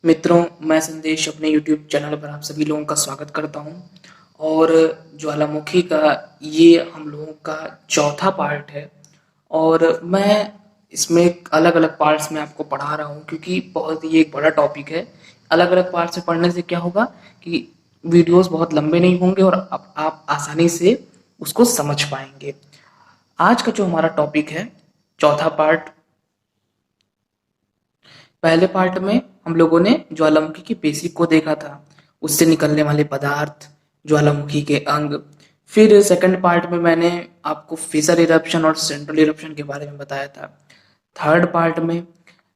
मित्रों, मैं संदेश अपने यूट्यूब चैनल पर आप सभी लोगों का स्वागत करता हूं। और ज्वालामुखी का ये हम लोगों का चौथा पार्ट है। और मैं इसमें अलग अलग पार्ट्स में आपको पढ़ा रहा हूं क्योंकि बहुत ही एक बड़ा टॉपिक है। अलग अलग पार्ट से पढ़ने से क्या होगा कि वीडियोस बहुत लंबे नहीं होंगे और आप आसानी से उसको समझ पाएंगे। आज का जो हमारा टॉपिक है, चौथा पार्ट, पहले पार्ट में हम लोगों ने ज्वालामुखी की बेसिक को देखा था, उससे निकलने वाले पदार्थ, ज्वालामुखी के अंग। फिर सेकंड पार्ट में मैंने आपको फिशर इरप्शन और सेंट्रल इरप्शन के बारे में बताया था। थर्ड पार्ट में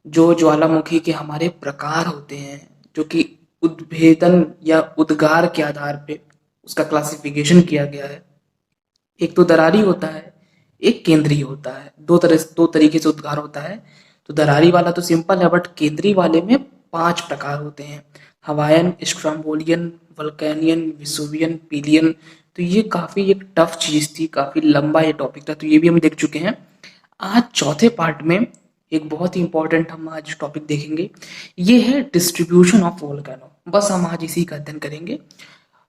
जो ज्वालामुखी के हमारे प्रकार होते हैं, जो कि उद्भेदन या उद्गार के आधार पे उसका क्लासिफिकेशन किया गया है। एक तो दरारी होता है, एक केंद्रीय होता है। दो तरीके से उद्गार होता है। तो दरारी वाला तो सिंपल है, बट केंद्रीय वाले में 5 प्रकार होते हैं: हवायन, स्ट्रोम्बोलियन, वल्केनियन, विसुवियन, पीलियन। तो ये काफी एक टफ चीज थी, काफी लंबा ये टॉपिक था, तो ये भी हम देख चुके हैं। आज चौथे पार्ट में एक बहुत ही इंपॉर्टेंट हम आज टॉपिक देखेंगे। ये है डिस्ट्रीब्यूशन ऑफ वोल्केनो। बस हम आज इसी का अध्ययन करेंगे।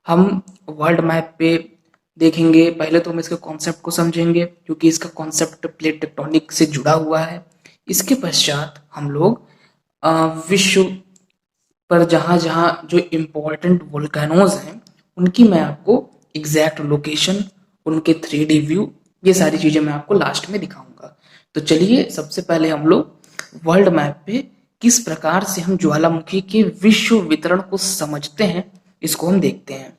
हम वर्ल्ड मैप पे देखेंगे। पहले तो हम इसके कॉन्सेप्ट को समझेंगे क्योंकि इसका कॉन्सेप्ट प्लेट टेक्टोनिक से जुड़ा हुआ है। इसके पश्चात हम लोग विश्व पर जहां जहां जो इम्पोर्टेंट वोल्केनोज हैं उनकी मैं आपको एग्जैक्ट लोकेशन, उनके 3D व्यू, ये सारी चीजें मैं आपको लास्ट में दिखाऊंगा। तो चलिए सबसे पहले हम लोग वर्ल्ड मैप पे किस प्रकार से हम ज्वालामुखी के विश्व वितरण को समझते हैं, इसको हम देखते हैं।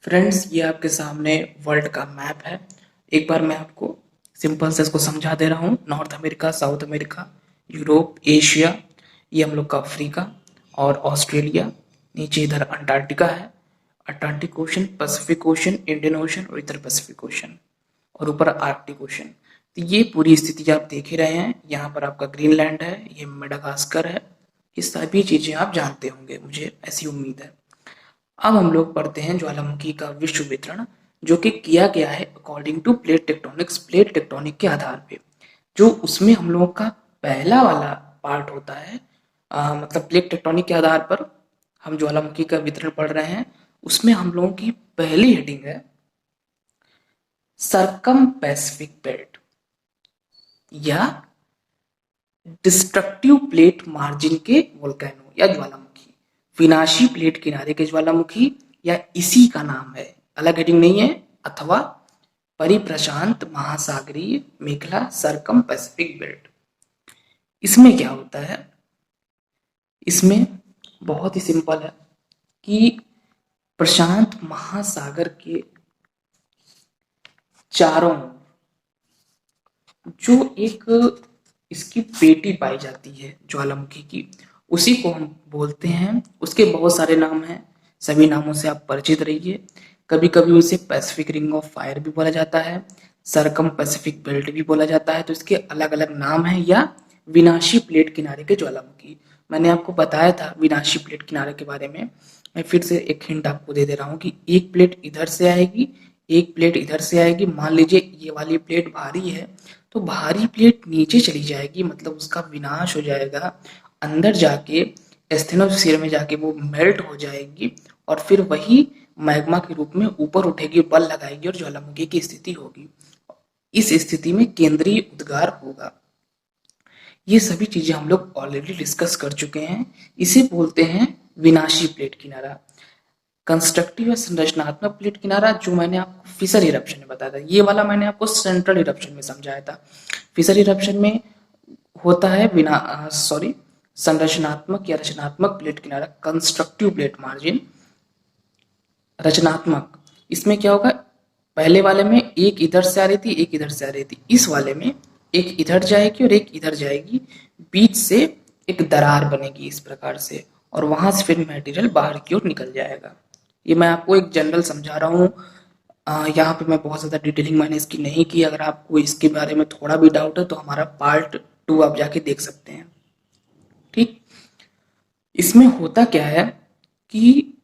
फ्रेंड्स, ये आपके सामने वर्ल्ड का मैप है। एक बार मैं आपको सिंपल से इसको समझा दे रहा हूँ। North America, south America, Europe, Asia, ये हम लोग का अफ्रीका और ऑस्ट्रेलिया। नीचे इधर अंटार्कटिका है, Atlantic ocean, Pacific ocean, Indian ocean और इधर पैसिफिक ओशन, और ऊपर आर्कटिक ओशन। तो ये पूरी स्थिति आप देख ही रहे हैं। यहाँ पर आपका ग्रीनलैंड है, ये मेडागास्कर है। ये सभी चीजें आप जानते होंगे, मुझे ऐसी उम्मीद है। अब हम लोग पढ़ते हैं ज्वालामुखी का विश्व वितरण, जो कि किया गया है according to plate tectonics, plate tectonic के आधार पे। जो उसमें हम लोग का पहला वाला पार्ट होता है, मतलब प्लेट टेक्टोनिक के आधार पर हम ज्वालामुखी का वितरण पढ़ रहे हैं। उसमें हम लोगों की पहली हेडिंग है सरकम पैसिफिक बेल्ट या डिस्ट्रक्टिव प्लेट मार्जिन के वोल्केनो या ज्वालामुखी। विनाशी प्लेट किनारे के ज्वालामुखी या इसी का नाम है, अलग हेडिंग नहीं है। अथवा परिप्रशांत महासागरीय मेखला, सरकम पैसिफिक बेल्ट। इसमें क्या होता है, इसमें बहुत ही सिंपल है कि प्रशांत महासागर के चारों जो एक इसकी पेटी पाई जाती है ज्वालामुखी की, उसी को हम बोलते हैं। उसके बहुत सारे नाम हैं, सभी नामों से आप परिचित रहिए। कभी कभी उसे पैसिफिक रिंग ऑफ फायर भी बोला जाता है, सरकम पैसिफिक बेल्ट भी बोला जाता है। तो इसके अलग अलग नाम हैं। या विनाशी प्लेट किनारे के ज्वालामुखी, मैंने आपको बताया था विनाशी प्लेट किनारे के बारे में। मैं फिर से एक हिंट आपको दे दे रहा हूँ कि एक प्लेट इधर से आएगी, एक प्लेट इधर से आएगी। मान लीजिए ये वाली प्लेट भारी है, तो भारी प्लेट नीचे चली जाएगी, मतलब उसका विनाश हो जाएगा। अंदर जाके एस्थेनोस्फीयर में जाके वो मेल्ट हो जाएगी और फिर वही मैग्मा के रूप में ऊपर उठेगी, बल लगाएगी और ज्वालामुखी की स्थिति होगी। इस स्थिति में केंद्रीय उद्गार होगा। ये सभी चीजें हम लोग ऑलरेडी डिस्कस कर चुके हैं। इसे बोलते हैं विनाशी प्लेट किनारा। कंस्ट्रक्टिव या संरचनात्मक प्लेट किनारा, जो मैंने आपको फिशर इरप्शन में बताया था, ये वाला मैंने आपको सेंट्रल इरप्शन में समझाया था। फिशर इरप्शन में होता है संरचनात्मक या रचनात्मक प्लेट किनारा, कंस्ट्रक्टिव प्लेट मार्जिन। रचनात्मक, इसमें क्या होगा, पहले वाले में एक इधर से आ रही थी, एक इधर से आ रही थी। इस वाले में एक इधर जाएगी और एक इधर जाएगी, बीच से एक दरार बनेगी इस प्रकार से, और वहां से फिर मटेरियल बाहर की ओर निकल जाएगा। ये मैं आपको एक जनरल समझा रहा हूँ। यहाँ पे मैं बहुत ज़्यादा डिटेलिंग मैंने इसकी नहीं की। अगर आपको इसके बारे में थोड़ा भी डाउट है तो हमारा पार्ट 2 आप जाके देख सकते हैं। ठीक, इसमें होता क्या है कि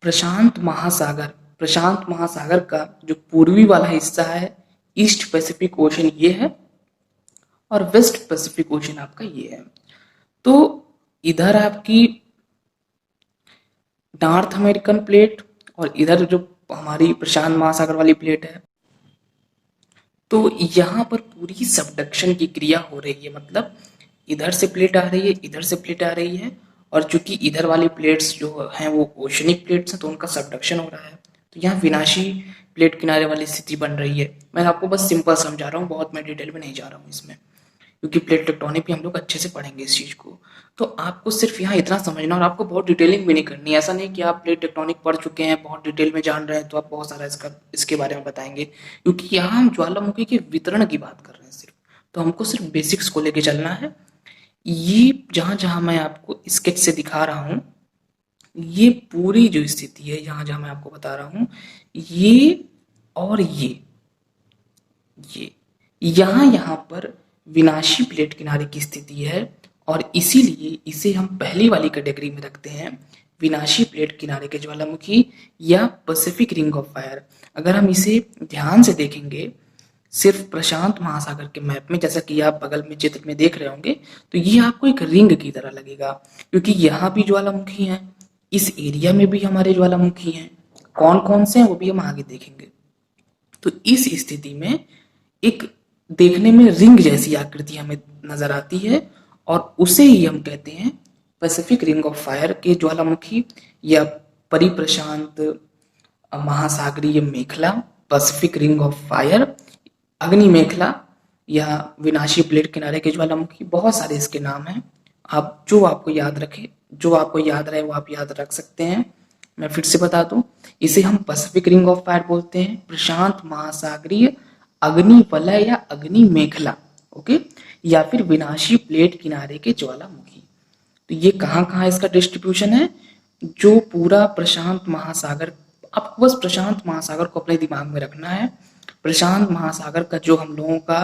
प्रशांत महासागर का जो पूर्वी वाला हिस्सा है, ईस्ट पैसिफिक ओशन ये है, और वेस्ट पैसिफिक ओशन आपका ये है। तो इधर आपकी नॉर्थ अमेरिकन प्लेट और इधर जो हमारी प्रशांत महासागर वाली प्लेट है, तो यहाँ पर पूरी सबडक्शन की क्रिया हो रही है। मतलब इधर से प्लेट आ रही है, इधर से प्लेट आ रही है, और चूंकि इधर वाली प्लेट्स जो हैं वो ओशनिक प्लेट्स हैं, तो उनका सबडक्शन हो रहा है। तो यहाँ विनाशी प्लेट किनारे वाली स्थिति बन रही है। मैं आपको बस सिंपल समझा रहा हूँ, बहुत मैं डिटेल में नहीं जा रहा हूँ इसमें, क्योंकि प्लेट टेक्टोनिक भी हम लोग अच्छे से पढ़ेंगे इस चीज को। तो आपको सिर्फ यहाँ इतना समझना, और आपको बहुत डिटेलिंग भी नहीं करनी। ऐसा नहीं कि आप प्लेट टेक्टोनिक पढ़ चुके हैं, बहुत डिटेल में जान रहे हैं, तो आप बहुत सारा इसके बारे में बताएंगे, क्योंकि यहाँ हम ज्वालामुखी के वितरण की बात कर रहे हैं सिर्फ। तो हमको सिर्फ बेसिक्स को लेके चलना है। ये जहां जहां मैं आपको स्केच से दिखा रहा हूं, ये पूरी जो स्थिति है जहां जहां मैं आपको बता रहा हूं, ये और ये यहाँ यहाँ पर विनाशी प्लेट किनारे की स्थिति है, और इसीलिए इसे हम पहली वाली कैटेगरी में रखते हैं, विनाशी प्लेट किनारे के ज्वालामुखी या पैसिफिक रिंग ऑफ फायर। अगर हम इसे ध्यान से देखेंगे सिर्फ प्रशांत महासागर के मैप में, जैसा कि आप बगल में चित्र में देख रहे होंगे, तो ये आपको एक रिंग की तरह लगेगा, क्योंकि यहाँ भी ज्वालामुखी हैं, इस एरिया में भी हमारे ज्वालामुखी हैं। कौन कौन से हैं वो भी हम आगे देखेंगे। तो इस स्थिति में एक देखने में रिंग जैसी आकृति हमें नजर आती है, और उसे ही हम कहते हैं पैसिफिक रिंग ऑफ फायर के ज्वालामुखी या परिप्रशांत महासागरीय मेखला, पैसिफिक रिंग ऑफ फायर, अग्नि मेखला या विनाशी प्लेट किनारे के ज्वालामुखी। बहुत सारे इसके नाम हैं, आप जो आपको याद रखे, जो आपको याद रहे वो आप याद रख सकते हैं। मैं फिर से बता दूं, इसे हम पैसिफिक रिंग ऑफ फायर बोलते हैं, प्रशांत महासागरीय अग्नि वलय या अग्नि मेखला, ओके, या फिर विनाशी प्लेट किनारे के ज्वालामुखी। तो ये कहाँ कहाँ इसका डिस्ट्रीब्यूशन है, जो पूरा प्रशांत महासागर, आपको बस प्रशांत महासागर को अपने दिमाग में रखना है। प्रशांत महासागर का जो हम लोगों का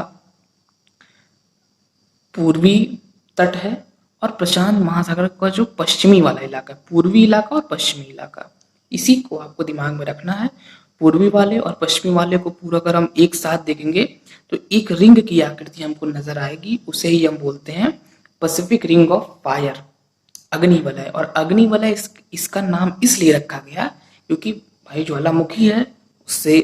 पूर्वी तट है, और प्रशांत महासागर का जो पश्चिमी वाला इलाका, पूर्वी इलाका और पश्चिमी इलाका, इसी को आपको दिमाग में रखना है। पूर्वी वाले और पश्चिमी वाले को पूरा अगर हम एक साथ देखेंगे तो एक रिंग की आकृति हमको नजर आएगी, उसे ही हम बोलते हैं पैसिफिक रिंग ऑफ फायर, अग्नि वलय। और अग्नि वलय इसका नाम इसलिए रखा गया क्योंकि भाई ज्वालामुखी है, उससे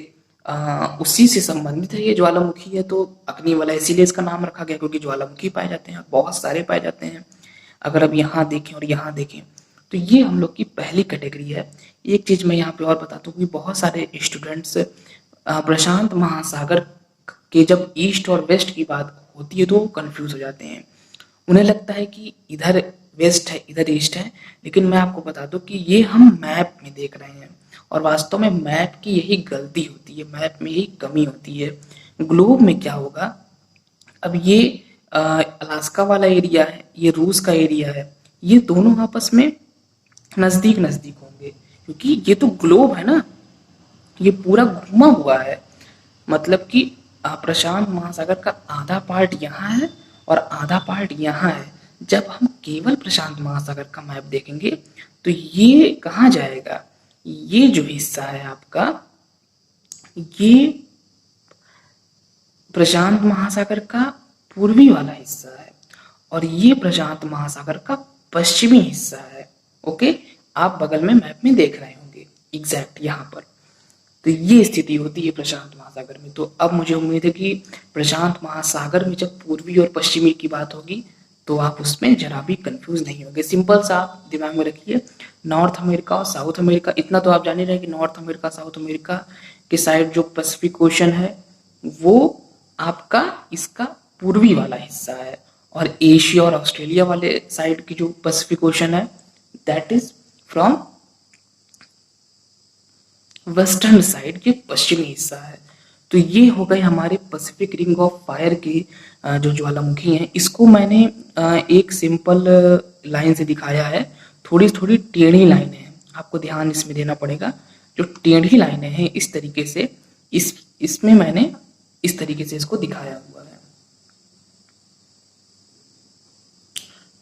उसी से संबंधित है, ये ज्वालामुखी है, तो अग्नि वलय इसीलिए इसका नाम रखा गया, क्योंकि ज्वालामुखी पाए जाते हैं, बहुत सारे पाए जाते हैं। अगर अब यहाँ देखें और यहाँ देखें, तो ये हम लोग की पहली कैटेगरी है। एक चीज मैं यहाँ पे और बताता हूँ कि बहुत सारे स्टूडेंट्स प्रशांत महासागर के जब ईस्ट और वेस्ट की बात होती है तो कंफ्यूज हो जाते हैं। उन्हें लगता है कि इधर वेस्ट है, इधर ईस्ट है, लेकिन मैं आपको बता दूं कि ये हम मैप में देख रहे हैं, और वास्तव में मैप की यही गलती होती है, मैप में यही कमी होती है। ग्लोब में क्या होगा, अब ये अलास्का वाला एरिया है, ये रूस का एरिया है, ये दोनों आपस में नजदीक नजदीक होंगे, क्योंकि ये तो ग्लोब है ना, ये पूरा घुमा हुआ है। मतलब कि प्रशांत महासागर का आधा पार्ट यहाँ है और आधा पार्ट यहाँ है। जब हम केवल प्रशांत महासागर का मैप देखेंगे तो ये कहाँ जाएगा, ये जो हिस्सा है आपका, ये प्रशांत महासागर का पूर्वी वाला हिस्सा है, और ये प्रशांत महासागर का पश्चिमी हिस्सा है। ओके, आप बगल में मैप में देख रहे होंगे एग्जैक्ट यहाँ पर। तो ये स्थिति होती है प्रशांत महासागर में। तो अब मुझे उम्मीद है कि प्रशांत महासागर में जब पूर्वी और पश्चिमी की बात होगी तो आप उसमें जरा भी कंफ्यूज नहीं होंगे। सिंपल सा आप दिमाग में रखिए, नॉर्थ अमेरिका और साउथ अमेरिका, इतना तो आप जान ही रहे कि नॉर्थ अमेरिका साउथ अमेरिका के साइड जो पैसिफिक ओशन है वो आपका इसका पूर्वी वाला हिस्सा है, और एशिया और ऑस्ट्रेलिया वाले साइड की जो पैसिफिक ओशन है that is from western side, के पश्चिमी हिस्सा है। तो ये हो गए हमारे पैसिफिक रिंग ऑफ फायर के जो ज्वालामुखी हैं। इसको मैंने एक सिंपल लाइन से दिखाया है, थोड़ी थोड़ी टेढ़ी लाइनें हैं, आपको ध्यान इसमें देना पड़ेगा। जो टेढ़ी लाइनें हैं इस तरीके से, इसमें मैंने इस तरीके से इसको दिखाया हुआ है।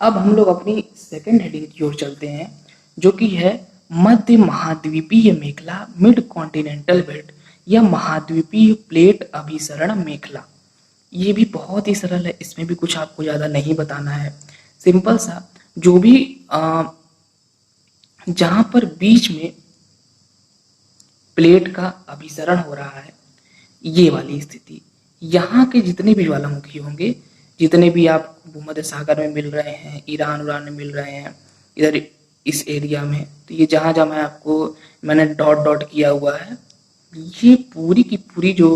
अब हम लोग अपनी सेकंड हेडिंग की ओर चलते हैं, जो कि है मध्य महाद्वीपीय मेखला, मिड कॉन्टिनेंटल बेल्ट या महाद्वीपीय प्लेट अभिसरण मेखला। ये भी बहुत ही सरल है, इसमें भी कुछ आपको ज्यादा नहीं बताना है। सिंपल सा, जो भी जहां पर बीच में प्लेट का अभिसरण हो रहा है, ये वाली स्थिति, यहाँ के जितने भी ज्वालामुखी होंगे, जितने भी आप भूमध्य सागर में मिल रहे हैं, ईरान उरान में मिल रहे हैं, इधर इस एरिया में, तो ये जहाँ जहाँ मैंने डॉट डॉट किया हुआ है, ये पूरी की पूरी जो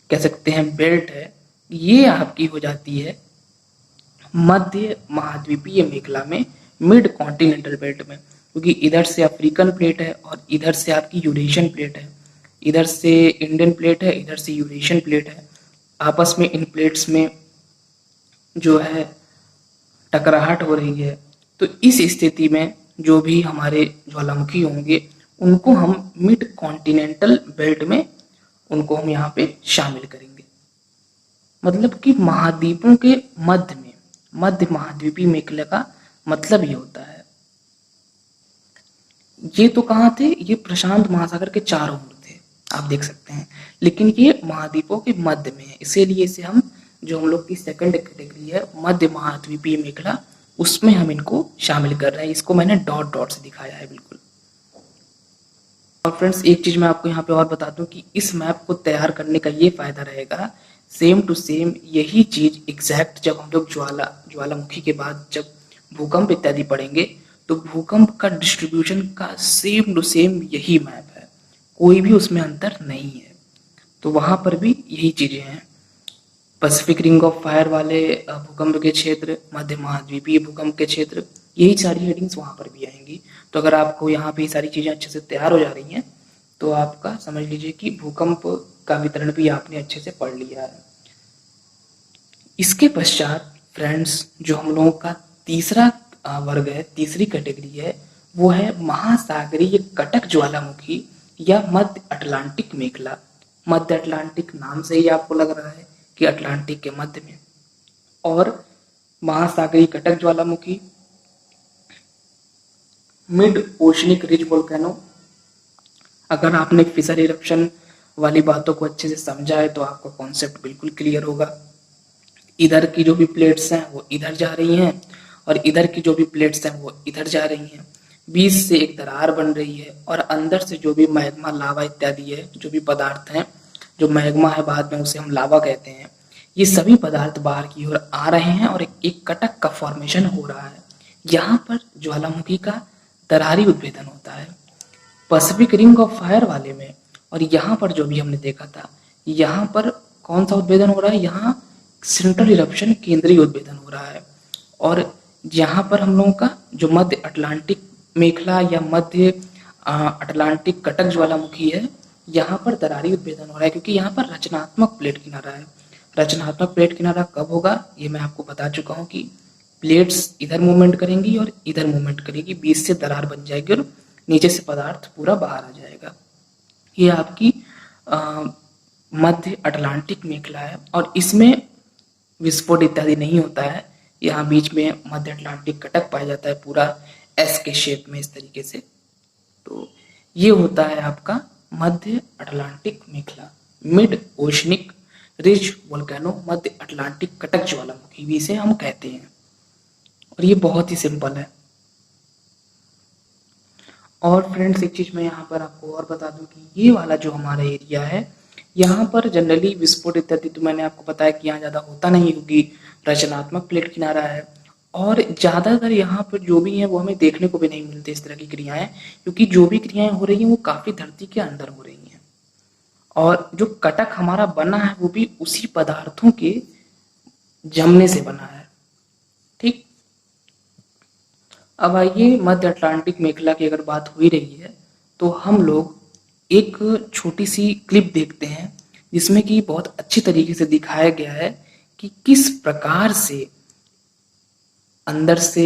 कह सकते हैं बेल्ट है, ये आपकी हो जाती है मध्य महाद्वीपीय मेखला में, मिड कॉन्टिनेंटल बेल्ट में, क्योंकि इधर से अफ्रीकन प्लेट है और इधर से आपकी यूरेशियन प्लेट है, इधर से इंडियन प्लेट है, इधर से यूरेशियन प्लेट है। आपस में इन प्लेट्स में जो है टकराहट हो रही है। तो इस स्थिति में जो भी हमारे ज्वालामुखी होंगे, उनको हम मिड कॉन्टिनेंटल बेल्ट में उनको हम यहाँ पे शामिल करेंगे। मतलब कि महाद्वीपों के मध्य में, मध्य महाद्वीपीय मेखला का मतलब ये होता है। ये तो कहाँ थे, ये प्रशांत महासागर के चारों ओर थे, आप देख सकते हैं, लेकिन ये महाद्वीपों के मध्य में है, इसीलिए इसे हम जो हम लोग की सेकंड कैटेगरी है मध्य महाद्वीपीय मेखला, उसमें हम इनको शामिल कर रहे हैं। इसको मैंने डॉट डॉट से दिखाया है बिल्कुल। और फ्रेंड्स एक चीज मैं आपको यहाँ पे और बता दूं कि इस मैप को तैयार करने का ये फायदा रहेगा, सेम टू सेम यही चीज एग्जैक्ट जब हम लोग ज्वालामुखी के बाद जब भूकंप इत्यादि पढ़ेंगे, तो भूकंप का डिस्ट्रीब्यूशन का सेम टू सेम यही मैप है, कोई भी उसमें अंतर नहीं है। तो वहां पर भी यही चीजें हैं, पैसिफिक रिंग ऑफ फायर वाले भूकंप के क्षेत्र, मध्य महाद्वीपीय भूकंप के क्षेत्र, यही सारी हेडिंग्स वहां पर भी आएंगी। तो अगर आपको यहाँ पे ये सारी चीजें अच्छे से तैयार हो जा रही हैं, तो आपका समझ लीजिए कि भूकंप का वितरण भी आपने अच्छे से पढ़ लिया है। इसके पश्चात फ्रेंड्स जो हम लोगों का तीसरा वर्ग है, तीसरी कैटेगरी है, वो है महासागरीय कटक ज्वालामुखी या मध्य अटलांटिक मेखला। मध्य अटलांटिक नाम से ही आपको लग रहा है कि अटलांटिक के मध्य में, और महासागरीय कटक ज्वालामुखी, मिड ओशनिक रिज वोल्केनो। अगर आपने फिशर इरप्शन वाली बातों को अच्छे से समझा है तो आपका कॉन्सेप्ट बिल्कुल क्लियर होगा। इधर की जो भी प्लेट्स हैं वो इधर जा रही हैं और इधर की जो भी प्लेट्स हैं वो इधर जा रही हैं, बीच से एक दरार बन रही है और अंदर से जो भी मैग्मा लावा इत्यादि है, जो भी पदार्थ हैं, जो मैग्मा है बाद में उसे हम लावा कहते हैं, ये सभी पदार्थ बाहर की ओर आ रहे हैं और एक कटक का फॉर्मेशन हो रहा है। यहाँ पर ज्वालामुखी का दरारी उद्भेदन होता है पैसिफिक रिंग ऑफ फायर वाले में, और यहाँ पर जो भी हमने देखा था, यहाँ पर कौन सा उद्भेदन हो रहा है, यहाँ सेंट्रल इरप्शन केंद्रीय उद्भेदन हो रहा है। और यहाँ पर हम लोगों का जो मध्य अटलांटिक मेखला या मध्य अटलांटिक कटक ज्वालामुखी है, यहाँ पर दरारी उद्भेदन हो रहा है, क्योंकि यहाँ पर रचनात्मक प्लेट किनारा है। रचनात्मक प्लेट किनारा कब होगा ये मैं आपको बता चुका हूँ कि प्लेट्स इधर मूवमेंट करेंगी और इधर मूवमेंट करेगी, बीच से दरार बन जाएगी और नीचे से पदार्थ पूरा बाहर आ जाएगा। ये आपकी मध्य अटलांटिक मेखला है और इसमें विस्फोट इत्यादि नहीं होता है। यहाँ बीच में मध्य अटलांटिक कटक पाया जाता है पूरा एस के शेप में, इस तरीके से। तो ये होता है आपका मध्य अटलांटिक मेखला, मिड ओशनिक रिज वोल्केनो, मध्य अटलांटिक कटक ज्वालामुखी भी इसे हम कहते हैं। और ये बहुत ही सिंपल है। और फ्रेंड्स एक चीज मैं यहाँ पर आपको और बता दूं कि ये वाला जो हमारा एरिया है, यहाँ पर जनरली विस्फोट इत्यादि तो मैंने आपको बताया कि यहाँ ज्यादा होता नहीं, क्योंकि रचनात्मक प्लेट किनारा है। और ज्यादातर यहाँ पर जो भी है वो हमें देखने को भी नहीं मिलते इस तरह की क्रियाएं, क्योंकि जो भी क्रियाएं हो रही हैं वो काफी धरती के अंदर हो रही हैं। और जो कटक हमारा बना है वो भी उसी पदार्थों के जमने से बना है। ठीक, अब आइए मध्य अटलांटिक मेखला की अगर बात हो ही रही है तो हम लोग एक छोटी सी क्लिप देखते हैं जिसमें कि बहुत अच्छी तरीके से दिखाया गया है कि किस प्रकार से अंदर से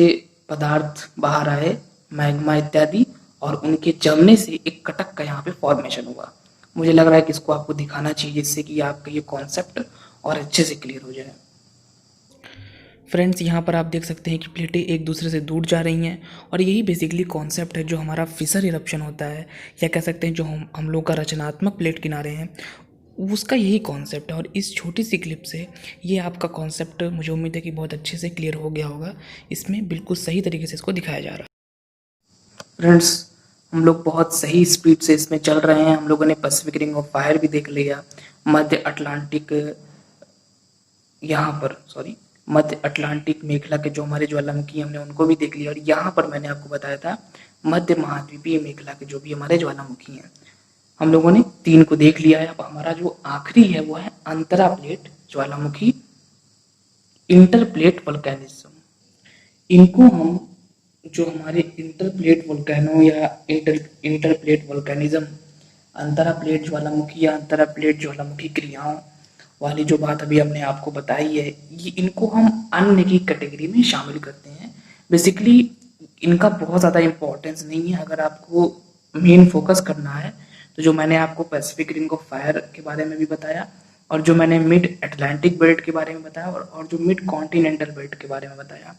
पदार्थ बाहर आए, मैग्मा इत्यादि, और उनके जमने से एक कटक का यहाँ पे फॉर्मेशन हुआ। मुझे लग रहा है कि इसको आपको दिखाना चाहिए जिससे कि आपका ये कॉन्सेप्ट और अच्छे से क्लियर हो जाए। फ्रेंड्स यहाँ पर आप देख सकते हैं कि प्लेटें एक दूसरे से दूर जा रही हैं और यही बेसिकली कॉन्सेप्ट है जो हमारा फिशर इरप्शन होता है, या कह सकते हैं जो हम लोग का रचनात्मक प्लेट किनारे हैं उसका यही कॉन्सेप्ट है। और इस छोटी सी क्लिप से ये आपका कॉन्सेप्ट मुझे उम्मीद है कि बहुत अच्छे से क्लियर हो गया होगा। इसमें बिल्कुल सही तरीके से इसको दिखाया जा रहा है। फ्रेंड्स, हम लोग बहुत सही स्पीड से इसमें चल रहे हैं। हम लोगों ने पैसिफिक रिंग ऑफ फायर भी देख लिया, मध्य अटलांटिक मध्य अटलांटिक मेखला के जो हमारे ज्वालामुखी हमने उनको भी देख लिया। और यहाँ पर मैंने आपको बताया था मध्य महाद्वीपीय मेखला के जो भी हमारे ज्वालामुखी हैं, हम लोगों ने 3 को देख लिया है। अब हमारा जो आखिरी है वो है अंतरा प्लेट ज्वालामुखी, इंटरप्लेट वोल्केनिज्म। इनको हम जो हमारे इंटरप्लेट वोल्केनो या इंटरप्लेट वोल्केनिज्म, अंतरा प्लेट ज्वालामुखी या अंतरा प्लेट ज्वालामुखी क्रियाओं वाली जो बात अभी हमने आपको बताई है, ये इनको हम अन्य की कैटेगरी में शामिल करते हैं। बेसिकली इनका बहुत ज़्यादा इम्पोर्टेंस नहीं है। अगर आपको मेन फोकस करना है तो जो मैंने आपको पैसिफिक रिंग ऑफ फायर के बारे में भी बताया, और जो मैंने मिड अटलांटिक बेल्ट के बारे में बताया, और जो मिड कॉन्टिनेंटल बेल्ट के बारे में बताया,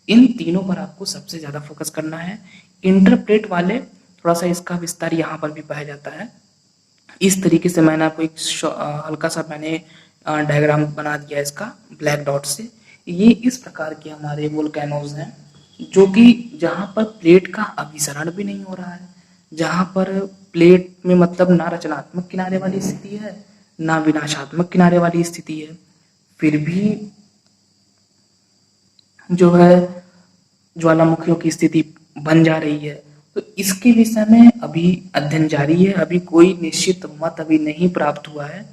इन तीनों पर आपको सबसे ज़्यादा फोकस करना है। इंटरप्लेट वाले थोड़ा सा इसका विस्तार यहाँ पर भी पाया जाता है। इस तरीके से मैंने आपको एक हल्का सा मैंने डायग्राम बना दिया इसका ब्लैक डॉट से। ये इस प्रकार के हमारे वोल्केनोज हैं जो कि जहाँ पर प्लेट का अभिसरण भी नहीं हो रहा है, जहाँ पर प्लेट में मतलब ना रचनात्मक किनारे वाली स्थिति है ना विनाशात्मक किनारे वाली स्थिति है, फिर भी जो है ज्वालामुखियों की स्थिति बन जा रही है। तो इसके विषय में अभी अध्ययन जारी है। अभी कोई निश्चित मत अभी नहीं प्राप्त हुआ है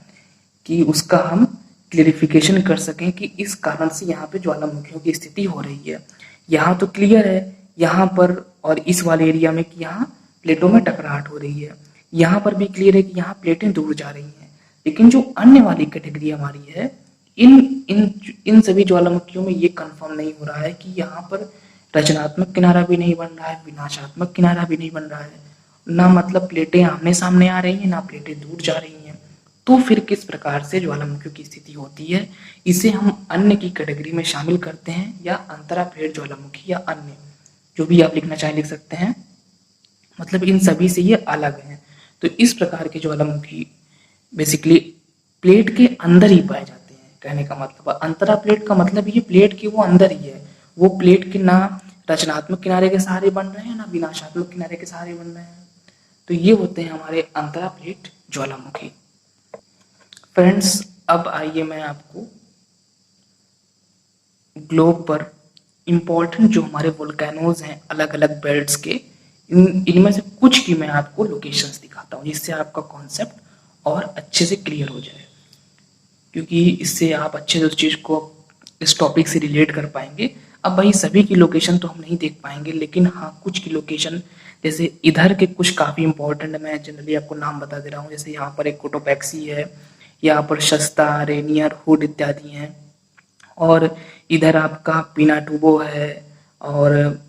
कि उसका हम क्लियरिफिकेशन कर सकें कि इस कारण से यहाँ पे ज्वालामुखियों की स्थिति हो रही है। यहाँ तो क्लियर है यहाँ पर और इस वाले एरिया में कि यहाँ प्लेटों में टकराहट हो रही है। यहाँ पर भी क्लियर है कि यहाँ प्लेटें दूर जा रही हैं। लेकिन जो अन्य वाली कैटेगरी हमारी है, इन इन इन सभी ज्वालामुखियों में ये कंफर्म नहीं हो रहा है कि यहाँ पर रचनात्मक किनारा भी नहीं बन रहा है, विनाशात्मक किनारा भी नहीं बन रहा है, ना मतलब प्लेटें आमने सामने आ रही हैं ना प्लेटें दूर जा रही हैं। तो फिर किस प्रकार से ज्वालामुखियों की स्थिति होती है, इसे हम अन्य की कैटेगरी में शामिल करते हैं, या अंतरा प्लेट ज्वालामुखी या अन्य, जो भी आप लिखना चाहें लिख सकते हैं। मतलब इन सभी से ये अलग हैं। तो इस प्रकार के ज्वालामुखी बेसिकली प्लेट के अंदर ही पाए जाते हैं। कहने का मतलब अंतरा प्लेट का मतलब ये प्लेट के वो अंदर ही है। वो प्लेट के ना रचनात्मक किनारे के सहारे बन रहे हैं ना विनाशात्मक किनारे के सहारे बन रहे हैं। तो ये होते हैं हमारे अंतरा प्लेट ज्वालामुखी। फ्रेंड्स, अब आइए मैं आपको ग्लोब पर इम्पोर्टेंट जो हमारे वोल्केनोज हैं अलग अलग बेल्ट्स के, इनमें से कुछ की मैं आपको लोकेशंस दिखाता हूँ, जिससे आपका कॉन्सेप्ट और अच्छे से क्लियर हो जाए, क्योंकि इससे आप अच्छे से उस चीज़ को इस टॉपिक से रिलेट कर पाएंगे। अब भाई सभी की लोकेशन तो हम नहीं देख पाएंगे, लेकिन हाँ कुछ की लोकेशन, जैसे इधर के कुछ काफ़ी इंपॉर्टेंट मैं जनरली आपको नाम बता दे रहा हूँ। जैसे यहाँ पर एक कोटोपैक्सी है, यहाँ पर शस्ता, रेनियर, हुड इत्यादि हैं, और इधर आपका पिनाटुबो है, और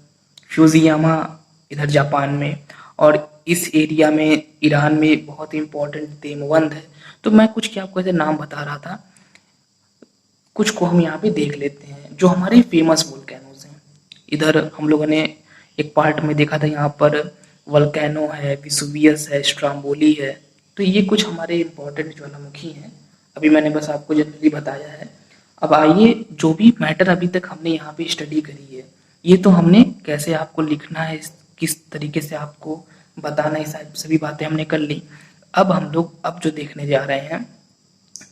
फ्यूजियामा इधर जापान में, और इस एरिया में ईरान में बहुत इंपॉर्टेंट देमवंद है। तो मैं कुछ क्या आपको ऐसे नाम बता रहा था, कुछ को हम यहाँ पे देख लेते हैं जो हमारे फेमस वोल्केनोज हैं। इधर हम लोगों ने एक पार्ट में देखा था, यहाँ पर वोल्केनो है, विसुवियस है, स्ट्राम्बोली है। तो ये कुछ हमारे इंपॉर्टेंट ज्वालामुखी हैं। अभी मैंने बस आपको जनरली बताया है। अब आइए जो भी मैटर अभी तक हमने यहाँ पे स्टडी करी है, ये तो हमने कैसे आपको लिखना है, किस तरीके से आपको बताना है, सभी बातें हमने कर ली। अब हम लोग अब जो देखने जा रहे हैं,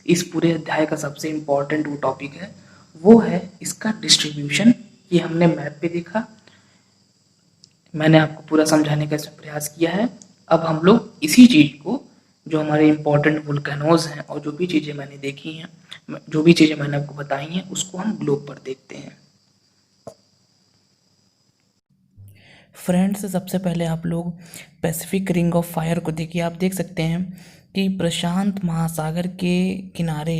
इस पूरे अध्याय का सबसे इम्पोर्टेंट वो टॉपिक है, वो है इसका डिस्ट्रीब्यूशन। ये हमने मैप पे देखा, मैंने आपको पूरा समझाने का इसमें प्रयास किया है। अब हम लोग इसी चीज़ को, जो हमारे इम्पोर्टेंट वोल्केनोज हैं और जो भी चीज़ें मैंने देखी हैं, जो भी चीज़ें मैंने आपको बताई हैं, उसको हम ग्लोब पर देखते हैं। फ्रेंड्स, सबसे पहले आप लोग पैसिफिक रिंग ऑफ फायर को देखिए। आप देख सकते हैं कि प्रशांत महासागर के किनारे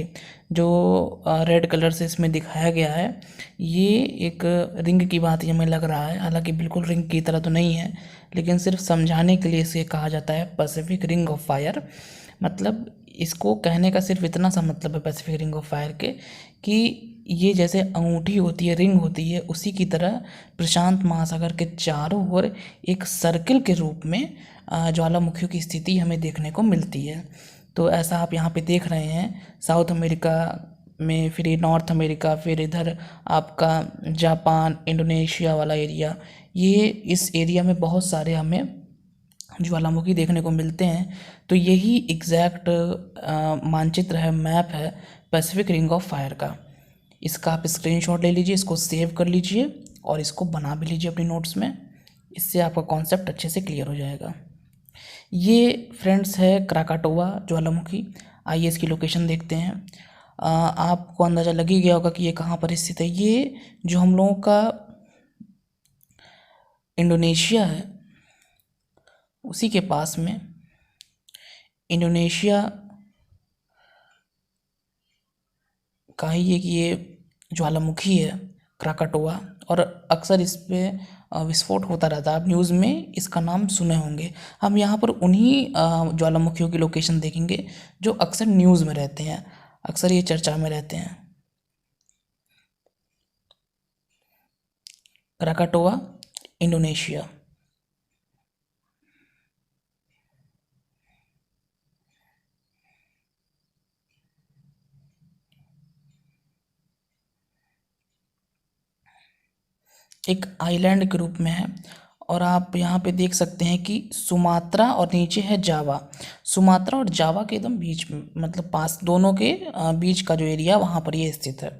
जो रेड कलर से इसमें दिखाया गया है, ये एक रिंग की बात ही हमें लग रहा है। हालांकि बिल्कुल रिंग की तरह तो नहीं है, लेकिन सिर्फ समझाने के लिए इसे कहा जाता है पैसिफिक रिंग ऑफ फायर। मतलब इसको कहने का सिर्फ इतना सा मतलब है पैसिफिक रिंग ऑफ फायर के, कि ये जैसे अंगूठी होती है, रिंग होती है, उसी की तरह प्रशांत महासागर के चारों ओर एक सर्कल के रूप में ज्वालामुखियों की स्थिति हमें देखने को मिलती है। तो ऐसा आप यहाँ पे देख रहे हैं साउथ अमेरिका में, फिर ये नॉर्थ अमेरिका, फिर इधर आपका जापान, इंडोनेशिया वाला एरिया, ये इस एरिया में बहुत सारे हमें ज्वालामुखी देखने को मिलते हैं। तो यही एग्जैक्ट मानचित्र है, मैप है पैसिफिक रिंग ऑफ फायर का। इसका आप स्क्रीनशॉट ले लीजिए, इसको सेव कर लीजिए और इसको बना भी लीजिए अपनी नोट्स में। इससे आपका कॉन्सेप्ट अच्छे से क्लियर हो जाएगा। ये फ्रेंड्स है क्राकाटोवा ज्वालामुखी। आइए इसकी लोकेशन देखते हैं। आपको अंदाज़ा लग ही गया होगा कि ये कहाँ पर स्थित है। ये जो हम लोगों का इंडोनेशिया है उसी के पास में, इंडोनेशिया का ही एक ये ज्वालामुखी है क्राकाटोवा, और अक्सर इस पे विस्फोट होता रहता है। आप न्यूज़ में इसका नाम सुने होंगे। हम यहाँ पर उन्हीं ज्वालामुखियों की लोकेशन देखेंगे जो अक्सर न्यूज़ में रहते हैं, अक्सर ये चर्चा में रहते हैं। क्राकाटोवा, इंडोनेशिया। एक आइलैंड के रूप में है, और आप यहाँ पे देख सकते हैं कि सुमात्रा और नीचे है जावा। सुमात्रा और जावा के एकदम बीच में, मतलब पास, दोनों के बीच का जो एरिया वहाँ पर ये स्थित है।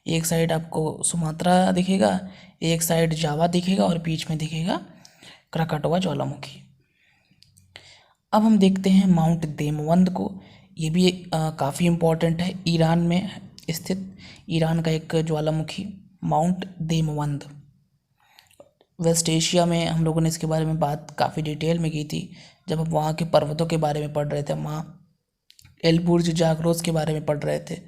एक साइड आपको सुमात्रा दिखेगा, एक साइड जावा दिखेगा और बीच में दिखेगा क्राकाटोवा ज्वालामुखी। अब हम देखते हैं माउंट देमवंद को। ये भी काफ़ी इम्पोर्टेंट है, ईरान में स्थित, ईरान का एक ज्वालामुखी माउंट देमवंद। वेस्ट एशिया में हम लोगों ने इसके बारे में बात काफ़ी डिटेल में की थी जब हम वहाँ के पर्वतों के बारे में पढ़ रहे थे, वहाँ एलबुर्ज जागरोस के बारे में पढ़ रहे थे।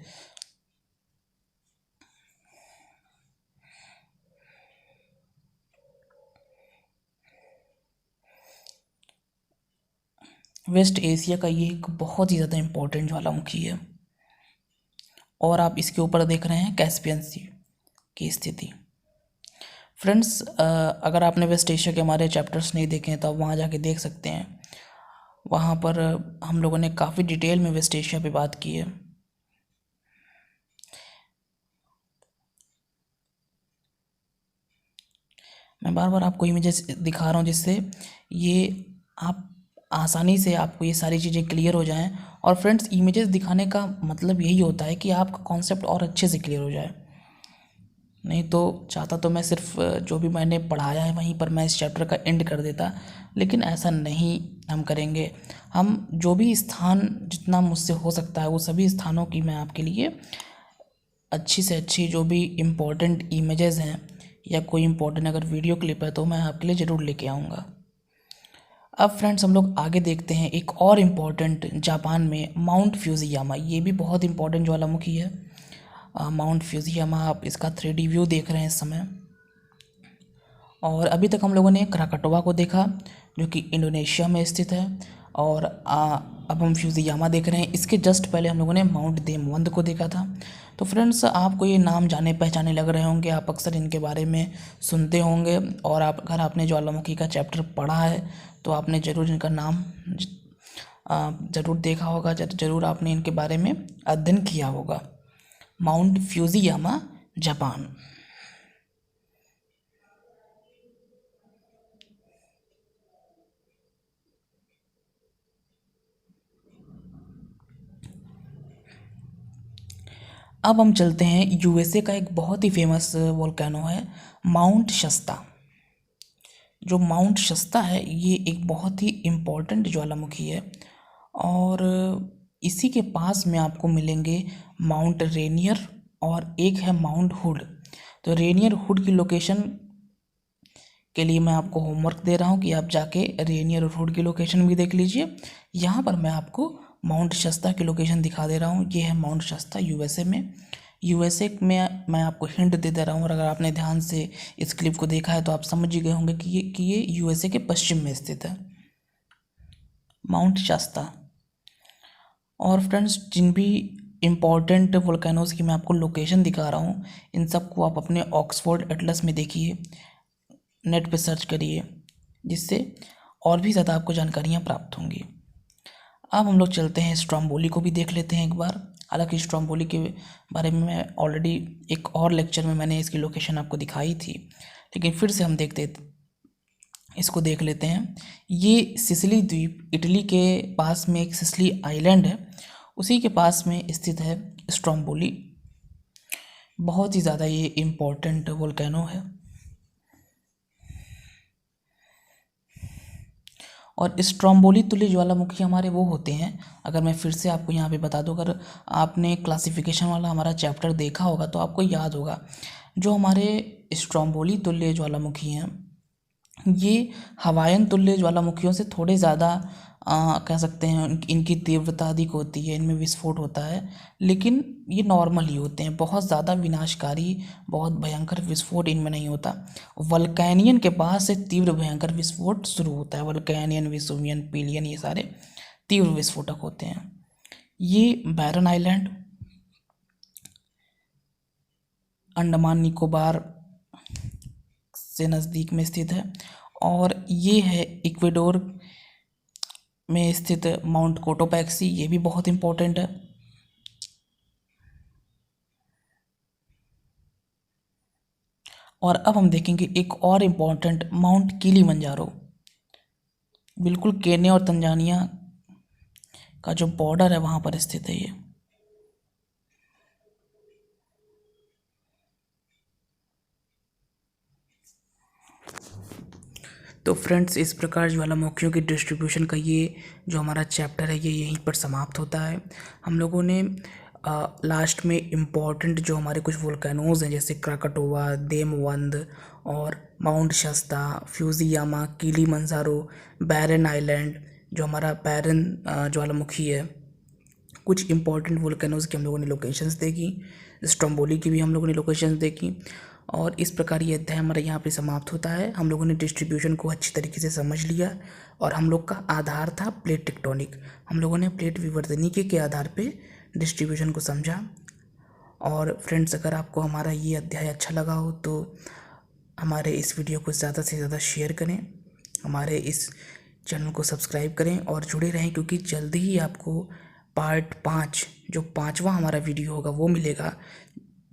वेस्ट एशिया का ये एक बहुत ही ज़्यादा इम्पोर्टेंट ज्वालामुखी है, और आप इसके ऊपर देख रहे हैं कैस्पियन सी की स्थिति। फ्रेंड्स, अगर आपने वेस्ट एशिया के हमारे चैप्टर्स नहीं देखे हैं तो आप वहाँ जाके देख सकते हैं। वहाँ पर हम लोगों ने काफ़ी डिटेल में वेस्ट एशिया पे बात की है। मैं बार बार आपको इमेजेस दिखा रहा हूँ जिससे ये आप आसानी से आपको ये सारी चीज़ें क्लियर हो जाएं। और फ्रेंड्स, इमेजेस दिखाने का मतलब यही होता है कि आपका कॉन्सेप्ट और अच्छे से क्लियर हो जाए। नहीं तो चाहता तो मैं सिर्फ जो भी मैंने पढ़ाया है वहीं पर मैं इस चैप्टर का एंड कर देता, लेकिन ऐसा नहीं हम करेंगे। हम जो भी स्थान जितना मुझसे हो सकता है वो सभी स्थानों की मैं आपके लिए अच्छी से अच्छी जो भी इम्पोर्टेंट इमेजेस हैं या कोई इम्पोर्टेंट अगर वीडियो क्लिप है तो मैं आपके लिए ज़रूर लेके आऊँगा। अब फ्रेंड्स, हम लोग आगे देखते हैं एक और इम्पॉर्टेंट जापान में माउंट फ्यूजियामा। ये भी बहुत इम्पॉर्टेंट ज्वालामुखी है माउंट फ्यूजियामा। आप इसका 3D व्यू देख रहे हैं इस समय। और अभी तक हम लोगों ने क्राकाटोवा को देखा जो कि इंडोनेशिया में स्थित है, और अब हम फ्यूजियामा देख रहे हैं। इसके जस्ट पहले हम लोगों ने माउंट देमवंद को देखा था। तो फ्रेंड्स, आपको ये नाम जाने पहचाने लग रहे होंगे, आप अक्सर इनके बारे में सुनते होंगे, और आप अगर आपने ज्वालामुखी का चैप्टर पढ़ा है तो आपने ज़रूर इनका नाम ज़रूर देखा होगा, ज़रूर आपने इनके बारे में अध्ययन किया होगा। Mount Fujiyama, Japan. अब हम चलते हैं यूएसए का एक बहुत ही फेमस वोल्केनो है माउंट शस्ता। जो माउंट शस्ता है ये एक बहुत ही इम्पोर्टेंट ज्वालामुखी है, और इसी के पास में आपको मिलेंगे माउंट रेनियर और एक है माउंट हुड। तो रेनियर हुड की लोकेशन के लिए मैं आपको होमवर्क दे रहा हूँ कि आप जाके रेनियर और हुड की लोकेशन भी देख लीजिए। यहाँ पर मैं आपको माउंट शस्ता की लोकेशन दिखा दे रहा हूँ। ये है माउंट शस्ता यूएसए में। यूएसए में मैं आपको हिंट दे रहा हूँ, और अगर आपने ध्यान से इस क्लिप को देखा है तो आप समझ ही गए होंगे कि ये यूएसए के पश्चिम में स्थित है माउंट शस्ता। और फ्रेंड्स जिन भी इम्पॉर्टेंट वोल्केनोज़ की मैं आपको लोकेशन दिखा रहा हूँ, इन सब को आप अपने ऑक्सफोर्ड एटलस में देखिए, नेट पे सर्च करिए, जिससे और भी ज़्यादा आपको जानकारियाँ प्राप्त होंगी। अब हम लोग चलते हैं स्ट्रोम्बोली को भी देख लेते हैं एक बार। हालांकि स्ट्रोम्बोली के बारे में मैं ऑलरेडी एक और लेक्चर में मैंने इसकी लोकेशन आपको दिखाई थी, लेकिन फिर से हम इसको देख लेते हैं। ये सिसिली द्वीप, इटली के पास में एक सिसिली आइलैंड है, उसी के पास में स्थित है स्ट्रोम्बोली। बहुत ही ज़्यादा ये इम्पोर्टेंट वोल्केनो है। और स्ट्रोम्बोली तुल्य ज्वालामुखी हमारे वो होते हैं, अगर मैं फिर से आपको यहाँ पे बता दूँ, अगर आपने क्लासिफिकेशन वाला हमारा चैप्टर देखा होगा तो आपको याद होगा, जो हमारे स्ट्रोम्बोली तुल्य ज्वालामुखी हैं ये हवायन तुल्य ज्वालामुखियों से थोड़े ज़्यादा कह सकते हैं इनकी तीव्रता अधिक होती है, इनमें विस्फोट होता है, लेकिन ये नॉर्मल ही होते हैं, बहुत ज़्यादा विनाशकारी, बहुत भयंकर विस्फोट इनमें नहीं होता। वल्केनियन के पास से तीव्र भयंकर विस्फोट शुरू होता है। वल्केनियन, वेसुवियन, पिलियन, ये सारे तीव्र विस्फोटक होते हैं। ये बैरन आइलैंड अंडमान निकोबार से नज़दीक में स्थित है, और ये है इक्वेडोर में स्थित माउंट कोटोपैक्सी, ये भी बहुत इम्पोर्टेंट है। और अब हम देखेंगे एक और इम्पोर्टेंट, माउंट किलिमंजारो, बिल्कुल केन्या और तंजानिया का जो बॉर्डर है वहाँ पर स्थित है ये। तो फ्रेंड्स, इस प्रकार ज्वालामुखियों की डिस्ट्रीब्यूशन का ये जो हमारा चैप्टर है ये यहीं पर समाप्त होता है। हम लोगों ने लास्ट में इम्पॉर्टेंट जो हमारे कुछ वोल्केनोज़ हैं, जैसे क्राकाटोवा, देमवंद और माउंट शस्ता, फ्यूजियामा, किलिमंजारो, बैरन आइलैंड, जो हमारा बैरन ज्वालामुखी है, कुछ इंपॉर्टेंट वोल्केनोज़ की हम लोगों ने लोकेशंस देखी, स्ट्रोम्बोली की भी हम लोगों ने लोकेशंस देखी। और इस प्रकार ये अध्याय हमारा यहाँ पे समाप्त होता है। हम लोगों ने डिस्ट्रीब्यूशन को अच्छी तरीके से समझ लिया, और हम लोग का आधार था प्लेट टेक्टोनिक। हम लोगों ने प्लेट विवर्तनिकी के आधार पे डिस्ट्रीब्यूशन को समझा। और फ्रेंड्स, अगर आपको हमारा ये अध्याय अच्छा लगा हो तो हमारे इस वीडियो को ज़्यादा से ज़्यादा शेयर करें, हमारे इस चैनल को सब्सक्राइब करें और जुड़े रहें, क्योंकि जल्दी ही आपको पार्ट 5, जो 5वां हमारा वीडियो होगा, वो मिलेगा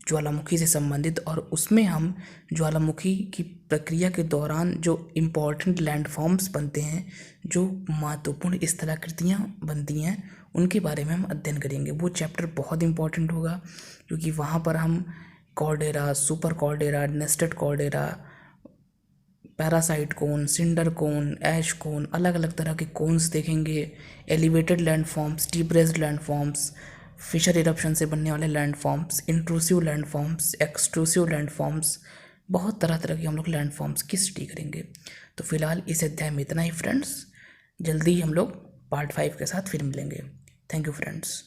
ज्वालामुखी से संबंधित। और उसमें हम ज्वालामुखी की प्रक्रिया के दौरान जो इम्पॉर्टेंट लैंडफॉर्म्स बनते हैं, जो महत्वपूर्ण स्थलाकृतियाँ बनती हैं, उनके बारे में हम अध्ययन करेंगे। वो चैप्टर बहुत इंपॉर्टेंट होगा, क्योंकि वहाँ पर हम caldera, super caldera, nested caldera, parasite cone, cinder cone, ash cone, अलग अलग तरह के कोन्स देखेंगे, elevated landforms, depressed landforms, fissure eruption से बनने वाले landforms, intrusive landforms, extrusive landforms, बहुत तरह तरह के हम लोग लैंडफॉर्म्स की स्टडी करेंगे। तो फिलहाल इस अध्याय में इतना ही फ्रेंड्स, जल्दी हम लोग पार्ट 5 के साथ फिर मिलेंगे। Thank you friends.